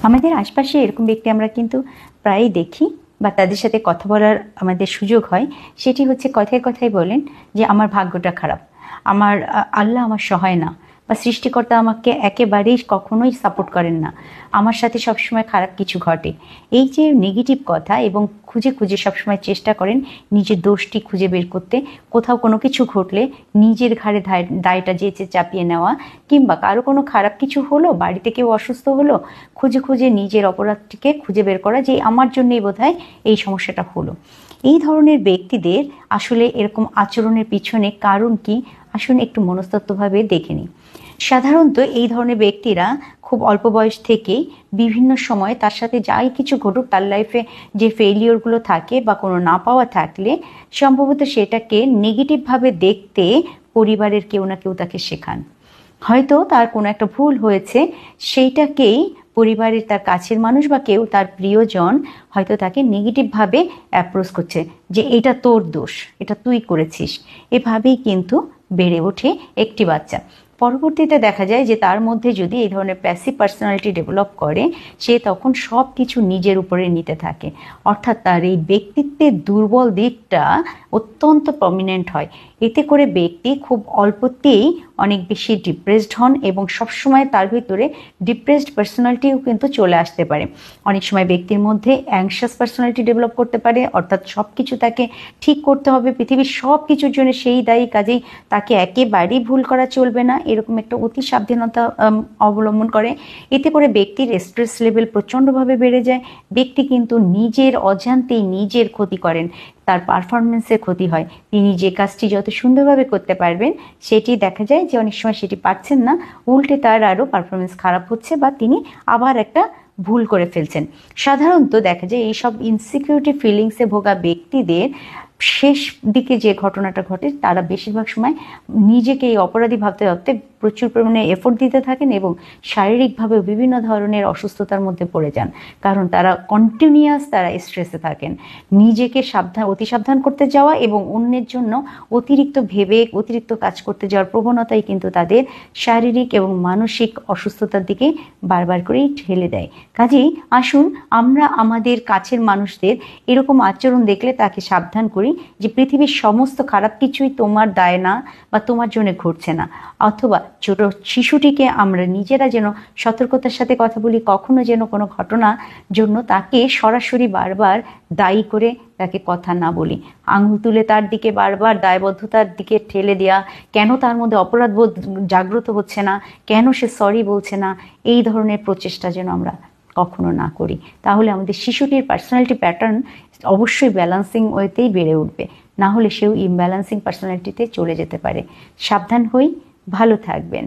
আমাদের আশপাশে এরকম ব্যক্তি আমরা কিন্তু প্রায়ই দেখি বা তাদের সাথে কথা বলার আমাদের সুযোগ হয়। সেটি হচ্ছে কথায় কথায় বলেন যে আমার ভাগ্যটা খারাপ, আমার আল্লাহ আমার সহায় না, বা সৃষ্টিকর্তা আমাকে একেবারেই কখনোই সাপোর্ট করেন না, আমার সাথে সবসময় খারাপ কিছু ঘটে। এই যে নেগেটিভ কথা, এবং খুঁজে খুঁজে সবসময় চেষ্টা করেন নিজের দোষটি খুঁজে বের করতে, কোথাও কোনো কিছু ঘটলে নিজের ঘাড়ে দায়টা যেচে চাপিয়ে নেওয়া, কিংবা কারো কোনো খারাপ কিছু হলো, বাড়িতে কেউ অসুস্থ হলো, খুঁজে খুঁজে নিজের অপরাধটিকে খুঁজে বের করা যে আমার জন্যই বোধহয় এই সমস্যাটা হলো। এই ধরনের ব্যক্তিদের আসলে এরকম আচরণের পিছনে কারণ কি, আসুন একটু মনস্তত্ত্বভাবে দেখে নিই। সাধারণত এই ধরনের ব্যক্তিরা খুব অল্প বয়স থেকেই বিভিন্ন সময় তার সাথে যাই কিছু ঘটুক, তার লাইফে যে ফেইলিওরগুলো থাকে বা কোনো না পাওয়া থাকলে সম্ভবত সেটাকে নেগেটিভভাবে দেখতে পরিবারের কেউ না কেউ তাকে শেখান। হয়তো তার কোনো একটা ভুল হয়েছে, সেইটাকেই পরিবারের তার কাছের মানুষ বা কেউ তার প্রিয়জন হয়তো তাকে নেগেটিভভাবে অ্যাপ্রোচ করছে যে এটা তোর দোষ, এটা তুই করেছিস। এভাবেই কিন্তু বেড়ে ওঠে একটি বাচ্চা। পরবর্তীতে দেখা যায় যে তার মধ্যে যদি এই ধরনের প্যাসিভ পার্সোনালিটি ডেভেলপ করে, সে তখন সব কিছু নিজের উপরে নিতে থাকে, অর্থাৎ তার এই ব্যক্তিত্বের দুর্বল দিকটা অত্যন্ত প্রমিনেন্ট হয়। এতে করে ব্যক্তি খুব অল্পতেই অনেক বেশি ডিপ্রেসড হন, এবং সবসময় তার ভিতরে ডিপ্রেসড পার্সোনালিটিও কিন্তু চলে আসতে পারে। অনেক সময় ব্যক্তির মধ্যে অ্যাংশাস পার্সোনালিটি ডেভেলপ করতে পারে, অর্থাৎ সব কিছু তাকে ঠিক করতে হবে, পৃথিবীর সব কিছুর জন্য সেই দায়ী, কাজেই তাকে একেবারেই ভুল করা চলবে না, এরকম একটা অতি সাবধানতা অবলম্বন করে। এতে করে ব্যক্তির স্ট্রেস লেভেল প্রচণ্ডভাবে বেড়ে যায়। ব্যক্তি কিন্তু নিজের অজান্তেই নিজের ক্ষতি করেন, তার পারফরমেন্সের ক্ষতি হয়। তিনি যে কাজটি যত সুন্দরভাবে করতে পারবেন, সেটি দেখা যায় যে অনেক সময় সেটি পারছেন না, উল্টে তার আরও পারফরমেন্স খারাপ হচ্ছে, বা তিনি আবার একটা ভুল করে ফেলছেন। সাধারণত দেখা যায় এইসব ইনসিকিউরিটি ফিলিংসে ভোগা ব্যক্তিদের শেষ দিকে যে ঘটনাটা ঘটে, তারা বেশিরভাগ সময় নিজেকে এই অপরাধী ভাবতে ভাবতে প্রচুর পরিমাণে এফোর্ট দিতে থাকেন, এবং শারীরিকভাবে বিভিন্ন ধরনের অসুস্থতার মধ্যে পড়ে যান, কারণ তারা কন্টিনিউয়াস তারা স্ট্রেসে থাকেন। নিজেকে অতি সাবধান করতে যাওয়া এবং অন্যের জন্য অতিরিক্ত ভেবে অতিরিক্ত কাজ করতে যাওয়ার প্রবণতাই কিন্তু তাদের শারীরিক এবং মানসিক অসুস্থতার দিকে বারবার করেই ঠেলে দেয়। কাজেই আসুন আমরা আমাদের কাছের মানুষদের এরকম আচরণ দেখলে তাকে সাবধান করি যে পৃথিবীর সমস্ত খারাপ কিছুই তোমার দায় না বা তোমার জন্য ঘটছে না। অথবা ছোট শিশুটিকে আমরা নিজেরা যেন সতর্কতার সাথে কথা বলি, কখনো যেন কোনো ঘটনার জন্য তাকে সরাসরি বারবার দায়ী করে তাকে কথা না বলি। আঙুল তুলে তার দিকে বারবার দায়বদ্ধতার দিকে ঠেলে দেওয়া, কেন তার মধ্যে অপরাধবোধ জাগ্রত হচ্ছে না, কেন সে সরি বলছে না, এই ধরনের প্রচেষ্টা যেন আমরা কখনো না করি। তাহলে আমাদের শিশুটির পার্সোনালিটি প্যাটার্ন অবশ্যই ব্যালেন্সিং ওয়েতেই বেড়ে উঠবে, না হলে সেও ইমব্যালেন্সিং পার্সোনালিটিতে চলে যেতে পারে। সাবধান হই, ভালো থাকবেন।